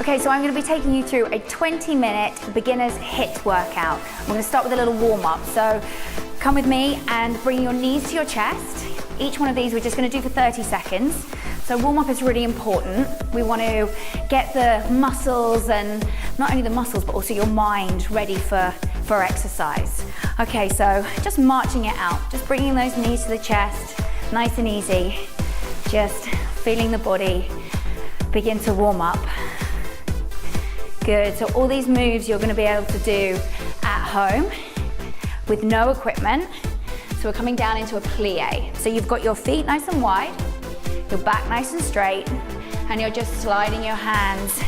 Okay, so I'm gonna be taking you through a 20-minute beginner's HIIT workout. I'm gonna start with a little warm-up. So come with me and bring your knees to your chest. Each one of these we're just gonna do for 30 seconds. So warm-up is really important. We want to get the muscles, and not only the muscles, but also your mind ready for exercise. Okay, so just marching it out, just bringing those knees to the chest, nice and easy. Just feeling the body begin to warm up. Good, so all these moves you're gonna be able to do at home with no equipment. So we're coming down into a plie. So you've got your feet nice and wide, your back nice and straight, and you're just sliding your hands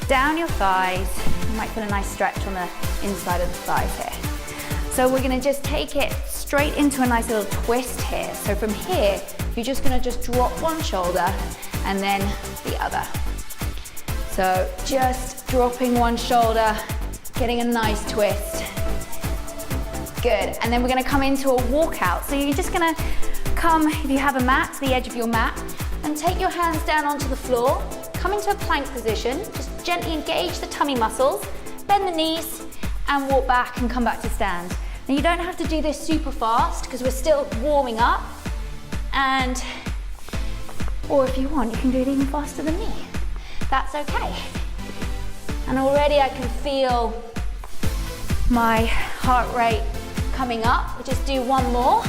down your thighs. You might feel a nice stretch on the inside of the thighs here. So we're gonna just take it straight into a nice little twist here. So from here, you're just gonna just drop one shoulder and then the other. So just dropping one shoulder, getting a nice twist. Good, and then we're gonna come into a walkout. So you're just gonna come, if you have a mat, to the edge of your mat, and take your hands down onto the floor, come into a plank position, just gently engage the tummy muscles, bend the knees, and walk back and come back to stand. Now you don't have to do this super fast because we're still warming up, or if you want, you can do it even faster than me. That's okay. And already I can feel my heart rate coming up. We'll just do one more.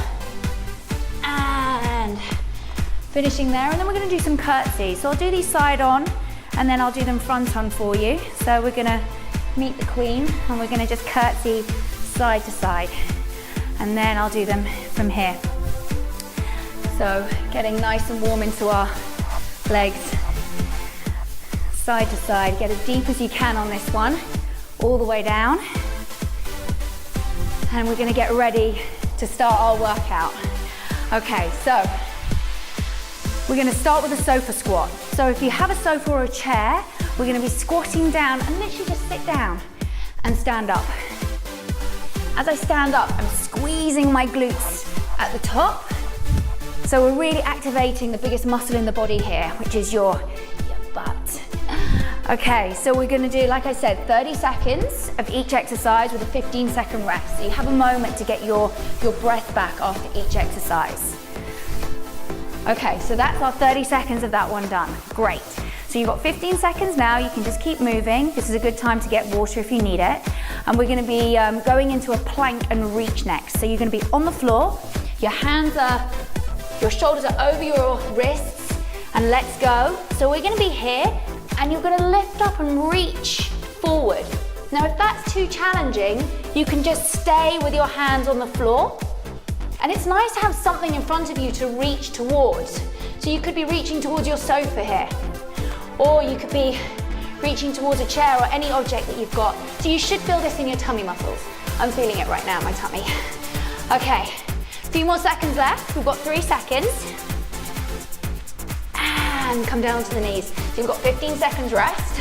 And finishing there, and then we're gonna do some curtsies. So I'll do these side on, and then I'll do them front on for you. So we're gonna meet the queen, and we're gonna just curtsy side to side. And then I'll do them from here. So getting nice and warm into our legs. Side to side, get as deep as you can on this one, all the way down. And we're gonna get ready to start our workout. Okay, so we're gonna start with a sofa squat. So if you have a sofa or a chair, we're gonna be squatting down and literally just sit down and stand up. As I stand up, I'm squeezing my glutes at the top. So we're really activating the biggest muscle in the body here, which is your butt. Okay, so we're gonna do, like I said, 30 seconds of each exercise with a 15-second rest. So you have a moment to get your breath back after each exercise. Okay, so that's our 30 seconds of that one done. Great. So you've got 15 seconds now. You can just keep moving. This is a good time to get water if you need it. And we're gonna be going into a plank and reach next. So you're gonna be on the floor. Your shoulders are over your wrists, and let's go. So we're gonna be here, and you're gonna lift up and reach forward. Now, if that's too challenging, you can just stay with your hands on the floor. And it's nice to have something in front of you to reach towards. So you could be reaching towards your sofa here, or you could be reaching towards a chair or any object that you've got. So you should feel this in your tummy muscles. I'm feeling it right now in my tummy. Okay, a few more seconds left. We've got 3 seconds. And come down to the knees. So you've got 15 seconds rest.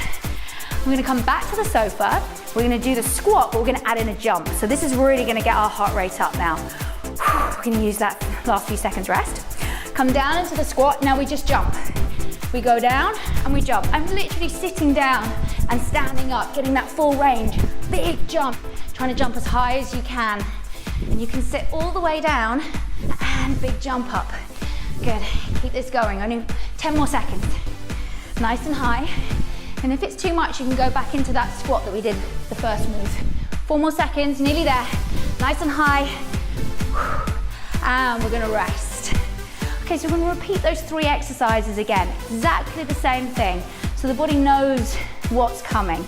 We're gonna come back to the sofa. We're gonna do the squat, but we're gonna add in a jump. So this is really gonna get our heart rate up now. We're gonna use that last few seconds rest. Come down into the squat, now we just jump. We go down and we jump. I'm literally sitting down and standing up, getting that full range. Big jump, trying to jump as high as you can. And you can sit all the way down and big jump up. Good, keep this going, only 10 more seconds. Nice and high. And if it's too much, you can go back into that squat that we did the first move. 4 more seconds, nearly there. Nice and high. And we're gonna rest. Okay, so we're gonna repeat those 3 exercises again. Exactly the same thing. So the body knows what's coming.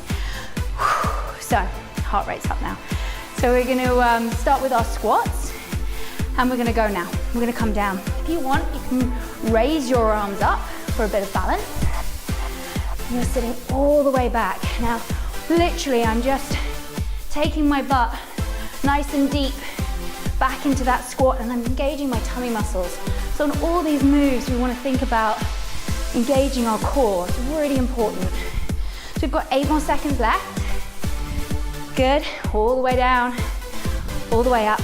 So, heart rate's up now. So we're gonna start with our squats. And we're gonna go now. We're gonna come down. If you want, you can raise your arms up for a bit of balance. You're sitting all the way back. Now, literally, I'm just taking my butt nice and deep back into that squat, and I'm engaging my tummy muscles. So in all these moves, we want to think about engaging our core. It's really important. So we've got 8 more seconds left. Good, all the way down, all the way up.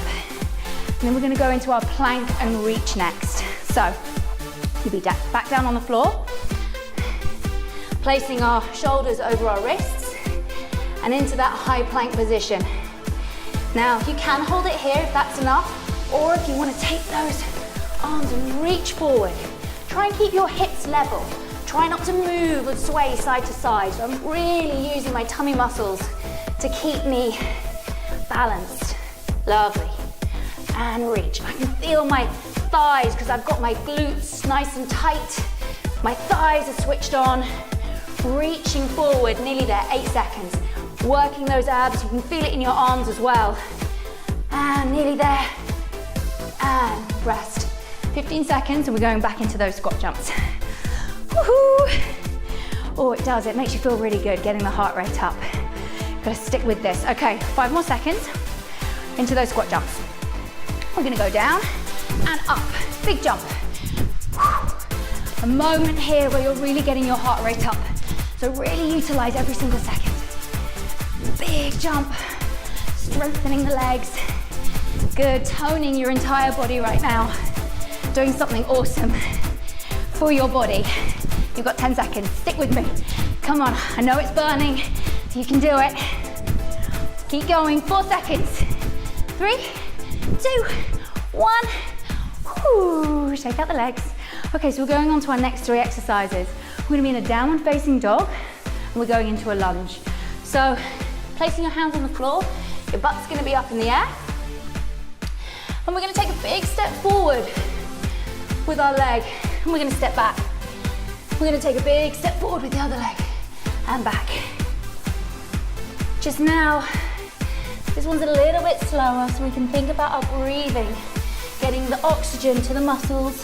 And then we're gonna go into our plank and reach next. So you'll be back down on the floor. Placing our shoulders over our wrists and into that high plank position. Now, you can hold it here if that's enough, or if you want to take those arms and reach forward. Try and keep your hips level. Try not to move or sway side to side. So I'm really using my tummy muscles to keep me balanced. Lovely. And reach. I can feel my thighs because I've got my glutes nice and tight. My thighs are switched on. Reaching forward, nearly there, 8 seconds. Working those abs, you can feel it in your arms as well. And nearly there. And rest. 15 seconds and we're going back into those squat jumps. Woohoo! Oh, it does, it makes you feel really good, getting the heart rate up. Gotta stick with this. Okay, 5 more seconds into those squat jumps. We're gonna go down and up, big jump. A moment here where you're really getting your heart rate up. So really utilize every single second. Big jump, strengthening the legs. Good, toning your entire body right now. Doing something awesome for your body. You've got 10 seconds, stick with me. Come on, I know it's burning, so you can do it. Keep going, 4 seconds. 3, 2, 1. Whoo, shake out the legs. Okay, so we're going on to our next 3 exercises. We're gonna be in a downward facing dog, and we're going into a lunge. So, placing your hands on the floor, your butt's gonna be up in the air, and we're gonna take a big step forward with our leg, and we're gonna step back. We're gonna take a big step forward with the other leg, and back. Just now, this one's a little bit slower, so we can think about our breathing, getting the oxygen to the muscles.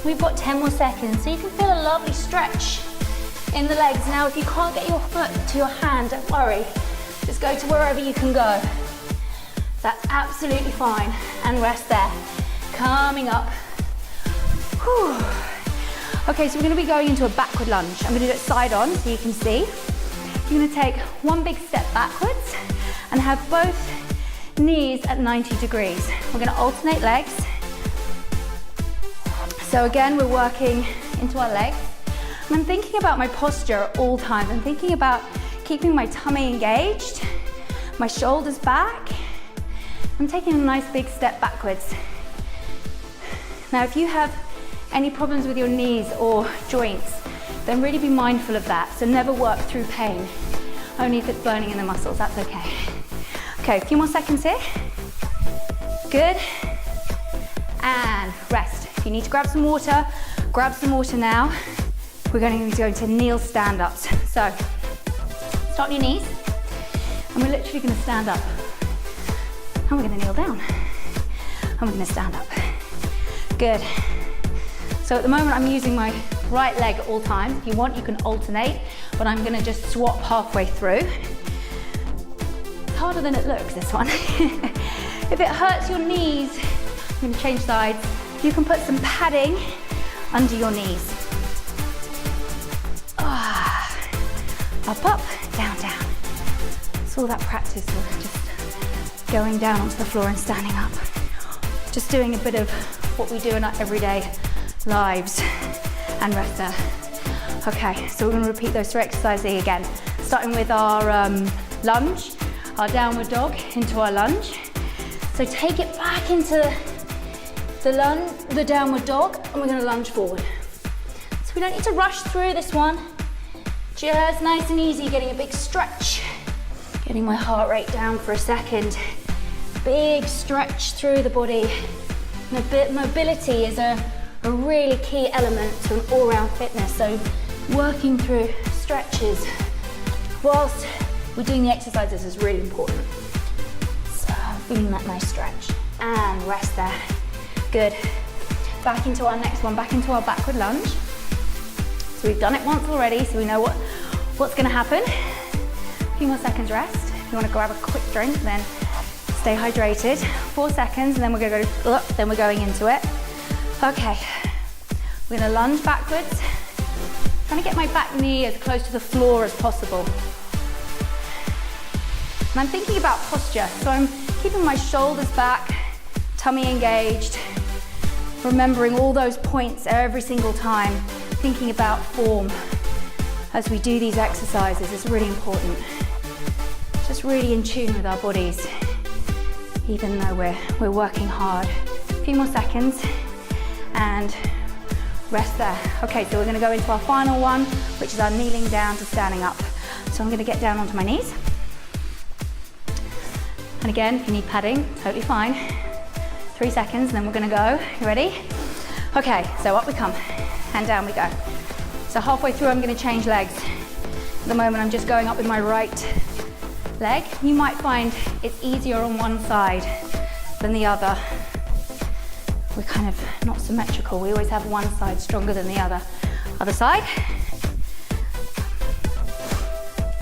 We've got 10 more seconds, so you can feel a lovely stretch in the legs. Now, if you can't get your foot to your hand, don't worry. Just go to wherever you can go. That's absolutely fine. And rest there. Coming up. Whew. Okay, so we're gonna be going into a backward lunge. I'm gonna do it side on so you can see. You're gonna take one big step backwards and have both knees at 90 degrees. We're gonna alternate legs. So again, we're working into our legs. And I'm thinking about my posture at all times. I'm thinking about keeping my tummy engaged, my shoulders back. I'm taking a nice big step backwards. Now, if you have any problems with your knees or joints, then really be mindful of that. So never work through pain, only if it's burning in the muscles, that's okay. Okay, a few more seconds here. Good. And rest. If you need to grab some water now. We're going to go into kneel stand-ups. So, start on your knees, and we're literally going to stand up. And we're going to kneel down. And we're going to stand up. Good. So at the moment I'm using my right leg at all times. If you want, you can alternate, but I'm going to just swap halfway through. It's harder than it looks, this one. If it hurts your knees, I'm going to change sides. You can put some padding under your knees. Up, up, down, down. It's all that practice of just going down onto the floor and standing up. Just doing a bit of what we do in our everyday lives. And rest there. Okay, so we're going to repeat those 3 exercises again. Starting with our lunge, our downward dog into our lunge. So take it back into the downward dog, and we're going to lunge forward. So we don't need to rush through this one. Just nice and easy, getting a big stretch. Getting my heart rate down for a second. Big stretch through the body. Mobility is a really key element to an all-round fitness. So working through stretches whilst we're doing the exercises is really important. So feeling that nice stretch. And rest there. Good. Back into our next one, back into our backward lunge. So we've done it once already, so we know what's gonna happen. A few more seconds rest. If you wanna grab a quick drink, then stay hydrated. 4 seconds, and then we're gonna go, then we're going into it. Okay, we're gonna lunge backwards. Trying to get my back knee as close to the floor as possible. And I'm thinking about posture, so I'm keeping my shoulders back, tummy engaged, remembering all those points every single time thinking about form as we do these exercises is really important. Just really in tune with our bodies, even though we're working hard. A few more seconds and rest there. Okay, so we're gonna go into our final one, which is our kneeling down to standing up. So I'm gonna get down onto my knees. And again, if you need padding, totally fine. 3 seconds, and then we're gonna go. You ready? Okay, so up we come, and down we go. So halfway through, I'm gonna change legs. At the moment, I'm just going up with my right leg. You might find it's easier on one side than the other. We're kind of not symmetrical. We always have one side stronger than the other. Other side.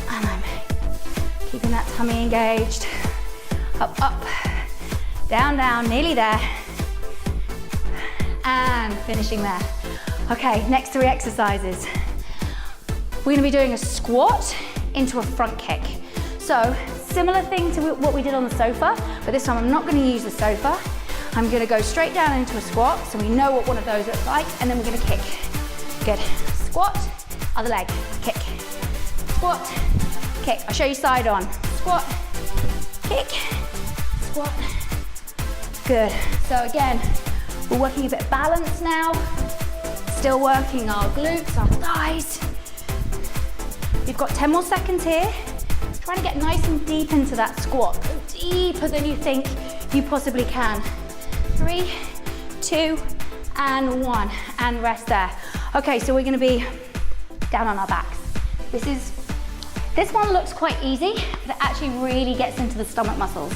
And I'm keeping that tummy engaged. Up, up, down, down, nearly there. And finishing there. Okay, next 3 exercises. We're gonna be doing a squat into a front kick. So, similar thing to what we did on the sofa, but this time I'm not gonna use the sofa. I'm gonna go straight down into a squat, so we know what one of those looks like, and then we're gonna kick. Good. Squat, other leg, kick. Squat, kick. I'll show you side on. Squat, kick, squat. Good. So again, we're working a bit of balance now. Still working our glutes, our thighs. We've got 10 more seconds here. Trying to get nice and deep into that squat. Go deeper than you think you possibly can. 3, 2, and 1, and rest there. Okay, so we're gonna be down on our backs. This one looks quite easy, but it actually really gets into the stomach muscles.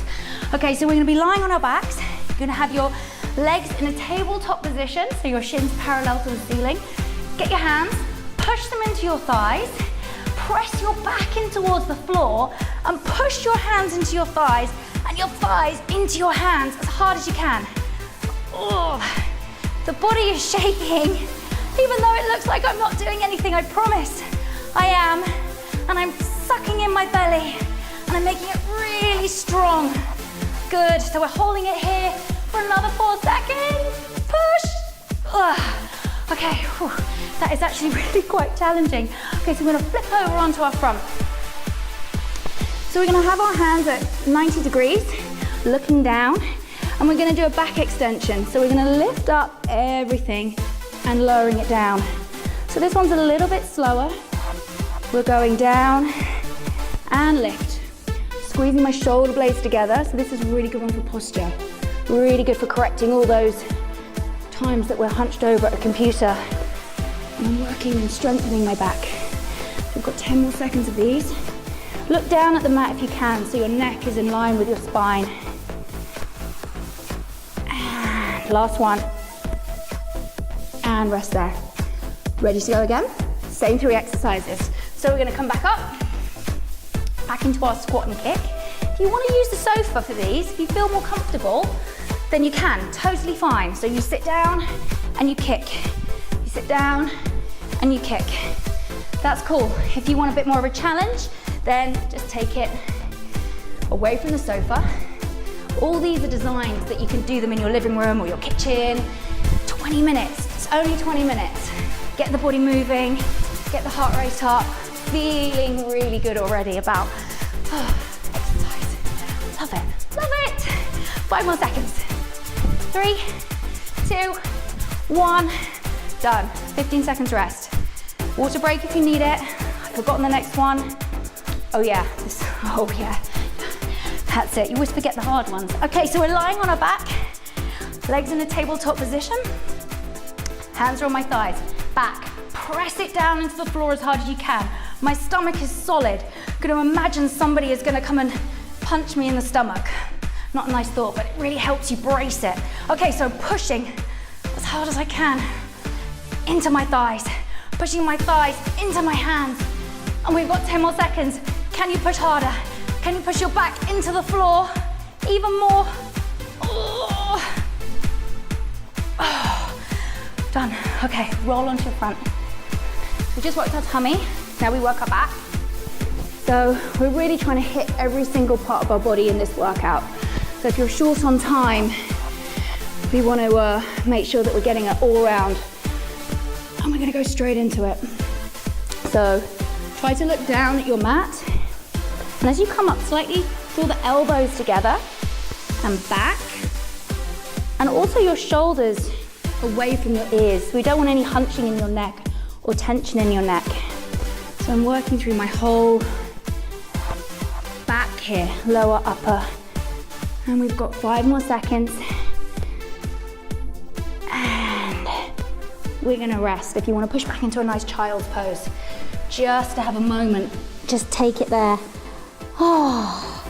Okay, so we're gonna be lying on our backs. You're gonna have your legs in a tabletop position, so your shins parallel to the ceiling. Get your hands, push them into your thighs, press your back in towards the floor, and push your hands into your thighs, and your thighs into your hands as hard as you can. Oh, the body is shaking, even though it looks like I'm not doing anything, I promise. I am, and I'm sucking in my belly, and I'm making it really strong. Good, so we're holding it here for another 4 seconds. Push. Okay, whew. That is actually really quite challenging. Okay, so we're gonna flip over onto our front. So we're gonna have our hands at 90 degrees, looking down, and we're gonna do a back extension. So we're gonna lift up everything and lowering it down. So this one's a little bit slower. We're going down and lift. Squeezing my shoulder blades together. So this is a really good one for posture. Really good for correcting all those times that we're hunched over at a computer. And I'm working and strengthening my back. We've got 10 more seconds of these. Look down at the mat if you can, so your neck is in line with your spine. And last one. And rest there. Ready to go again? Same 3 exercises. So we're gonna come back up, back into our squat and kick. If you wanna use the sofa for these, if you feel more comfortable, then you can, totally fine. So you sit down and you kick. You sit down and you kick. That's cool. If you want a bit more of a challenge, then just take it away from the sofa. All these are designed that you can do them in your living room or your kitchen. 20 minutes, it's only 20 minutes. Get the body moving, get the heart rate up, feeling really good already about exercise. Love it, love it. 5 more seconds. 3, 2, 1, done. 15 seconds rest. Water break if you need it. I've forgotten the next one. Oh yeah, oh yeah. That's it, you always forget the hard ones. Okay, so we're lying on our back, legs in a tabletop position, hands are on my thighs, back, press it down into the floor as hard as you can. My stomach is solid. Gonna imagine somebody is gonna come and punch me in the stomach. Not a nice thought, but it really helps you brace it. Okay, so pushing as hard as I can into my thighs, pushing my thighs into my hands. And we've got 10 more seconds. Can you push harder? Can you push your back into the floor? Even more. Oh. Oh. Done. Okay, roll onto your front. We just worked our tummy, now we work our back. So we're really trying to hit every single part of our body in this workout. So if you're short on time, we want to make sure that we're getting an all-round and we're gonna go straight into it. So try to look down at your mat, and as you come up slightly, draw the elbows together and back, and also your shoulders away from your ears. We don't want any hunching in your neck or tension in your neck. So I'm working through my whole back here, lower, upper. And we've got 5 more seconds. And we're gonna rest. If you wanna push back into a nice child's pose, just to have a moment, just take it there. Oh.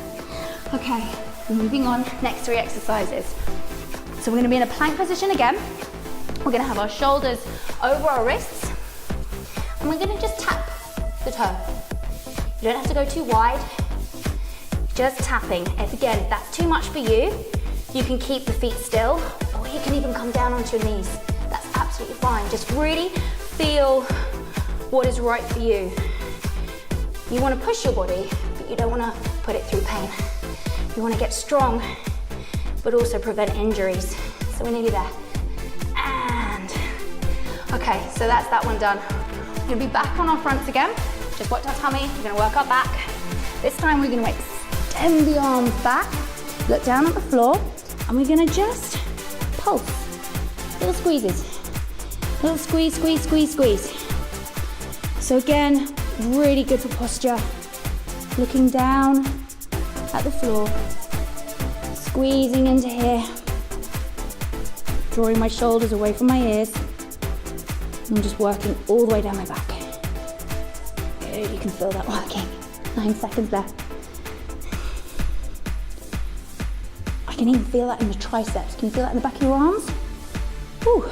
Okay, we're moving on, next 3 exercises. So we're gonna be in a plank position again. We're gonna have our shoulders over our wrists, and we're gonna just tap the toe. You don't have to go too wide, just tapping. If that's too much for you, you can keep the feet still, or you can even come down onto your knees. That's absolutely fine. Just really feel what is right for you. You wanna push your body, but you don't wanna put it through pain. You wanna get strong, but also prevent injuries. So we're nearly there. And, okay, so that's that one done. We're gonna be back on our fronts again. Just worked our tummy, we're gonna work our back. This time we're gonna extend the arms back, look down at the floor, and we're gonna just pulse. Little squeezes. Little squeeze, squeeze, squeeze, squeeze. So again, really good for posture. Looking down at the floor, squeezing into here, drawing my shoulders away from my ears, and just working all the way down my back. Good, you can feel that working. 9 seconds left. I can even feel that in the triceps. Can you feel that in the back of your arms? Whew.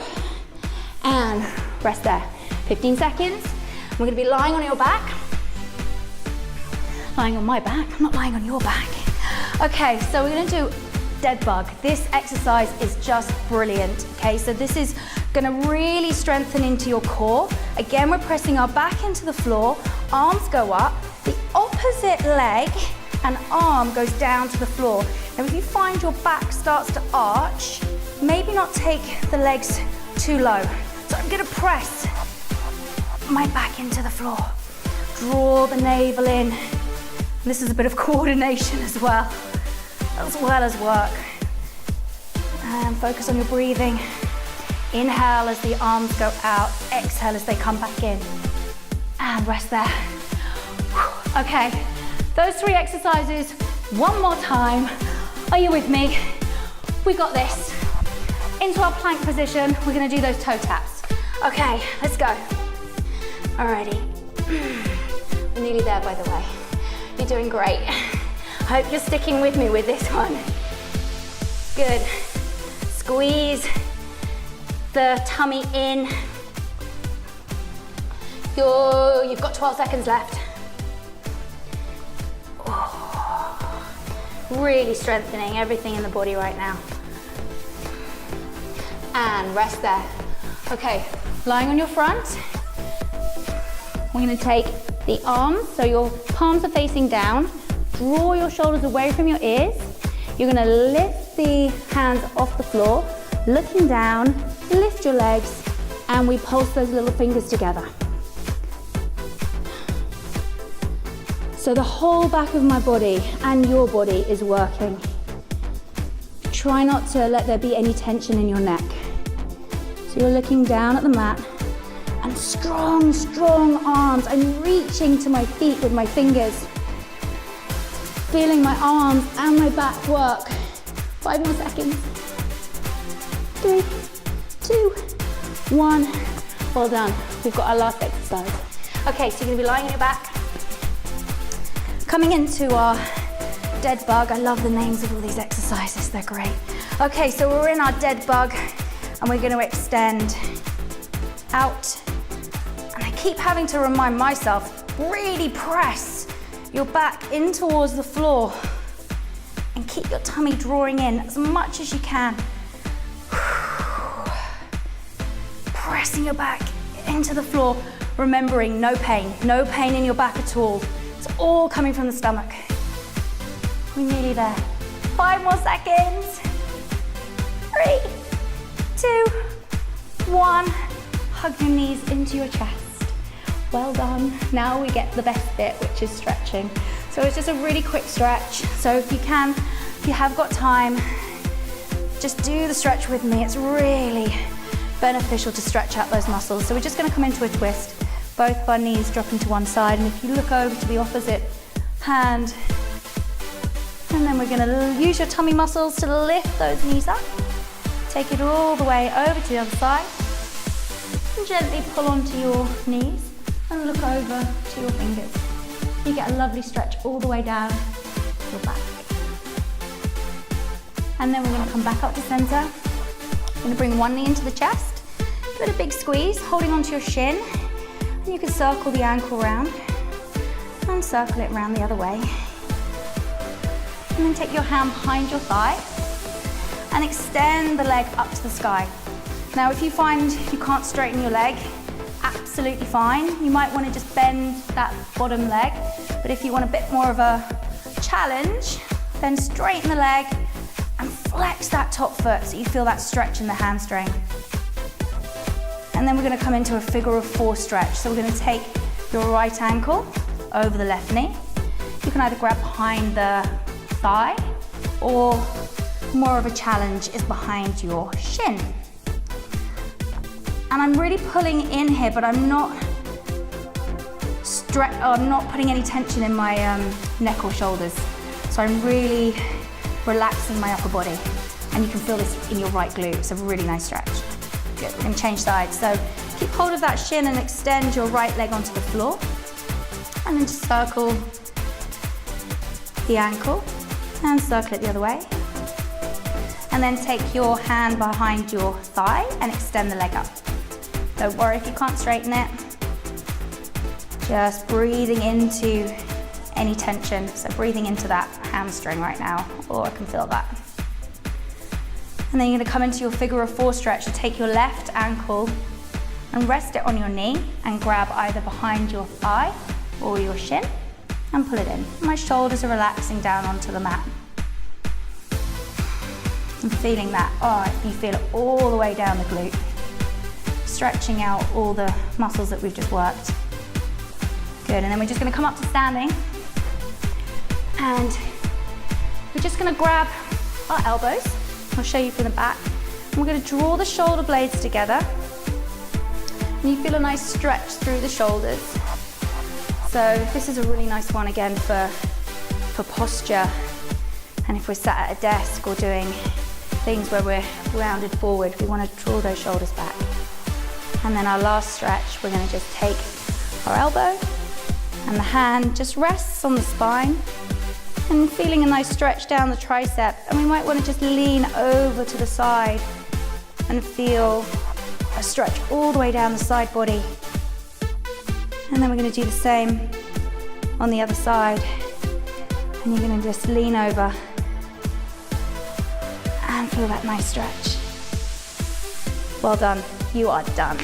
And rest there. 15 seconds. We're gonna be lying on your back. Lying on my back, I'm not lying on your back. Okay, so we're gonna do dead bug. This exercise is just brilliant, okay? So this is gonna really strengthen into your core. Again, we're pressing our back into the floor, arms go up, the opposite leg and arm goes down to the floor. Now if you find your back starts to arch, maybe not take the legs too low. So I'm gonna press my back into the floor. Draw the navel in. This is a bit of coordination as well as work. And focus on your breathing. Inhale as the arms go out, exhale as they come back in. And rest there. Okay, those 3 exercises, one more time. Are you with me? We got this. Into our plank position, we're gonna do those toe taps. Okay, let's go. Alrighty. We're nearly there, by the way. You're doing great. I hope you're sticking with me with this one. Good. Squeeze the tummy in. You've got 12 seconds left. Oh, really strengthening everything in the body right now. And rest there. Okay, lying on your front. We're gonna take the arms, so your palms are facing down. Draw your shoulders away from your ears. You're gonna lift the hands off the floor, looking down, lift your legs, and we pulse those little fingers together. So the whole back of my body and your body is working. Try not to let there be any tension in your neck. So you're looking down at the mat, and strong, strong arms. I'm reaching to my feet with my fingers. Feeling my arms and my back work. 5 more seconds. 3, 2, 1. Well done. We've got our last exercise. Okay, so you're gonna be lying on your back. Coming into our dead bug. I love the names of all these exercises, they're great. Okay, so we're in our dead bug, and we're gonna extend out. And I keep having to remind myself, really press your back in towards the floor and keep your tummy drawing in as much as you can. Pressing your back into the floor, remembering no pain in your back at all. It's all coming from the stomach. We're nearly there. 5 more seconds. 3, 2, 1. hug your knees into your chest. Well done. Now we get the best bit, which is stretching. So it's just a really quick stretch. So if you have got time, just do the stretch with me. It's really beneficial to stretch out those muscles. So we're just gonna come into a twist. Both of our knees drop into one side, and if you look over to the opposite hand, and then we're gonna use your tummy muscles to lift those knees up. Take it all the way over to the other side, and gently pull onto your knees and look over to your fingers. You get a lovely stretch all the way down your back. And then we're gonna come back up to center. We're gonna bring one knee into the chest, give it a big squeeze, holding onto your shin. And you can circle the ankle round and circle it around the other way. And then take your hand behind your thigh and extend the leg up to the sky. Now, if you find you can't straighten your leg, absolutely fine. You might want to just bend that bottom leg, but if you want a bit more of a challenge, then straighten the leg and flex that top foot so you feel that stretch in the hamstring. And then we're going to come into a figure of four stretch. So we're going to take your right ankle over the left knee. You can either grab behind the thigh, or more of a challenge is behind your shin. And I'm really pulling in here, but I'm not putting any tension in my neck or shoulders. So I'm really relaxing my upper body. And you can feel this in your right glute. It's a really nice stretch. Good, we're gonna change sides. So keep hold of that shin and extend your right leg onto the floor. And then just circle the ankle and circle it the other way. And then take your hand behind your thigh and extend the leg up. Don't worry if you can't straighten it. Just breathing into any tension. So breathing into that hamstring right now. Oh, I can feel that. And then you're gonna come into your figure of four stretch. So take your left ankle and rest it on your knee and grab either behind your thigh or your shin and pull it in. My shoulders are relaxing down onto the mat. I'm feeling that, you feel it all the way down the glute. Stretching out all the muscles that we've just worked. Good, and then we're just gonna come up to standing. And we're just gonna grab our elbows. I'll show you from the back. And we're gonna draw the shoulder blades together. And you feel a nice stretch through the shoulders. So this is a really nice one again for posture. And if we're sat at a desk or doing things where we're rounded forward, we wanna draw those shoulders back. And then our last stretch, we're gonna just take our elbow and the hand just rests on the spine and feeling a nice stretch down the tricep. And we might wanna just lean over to the side and feel a stretch all the way down the side body. And then we're gonna do the same on the other side. And you're gonna just lean over and feel that nice stretch. Well done, you are done.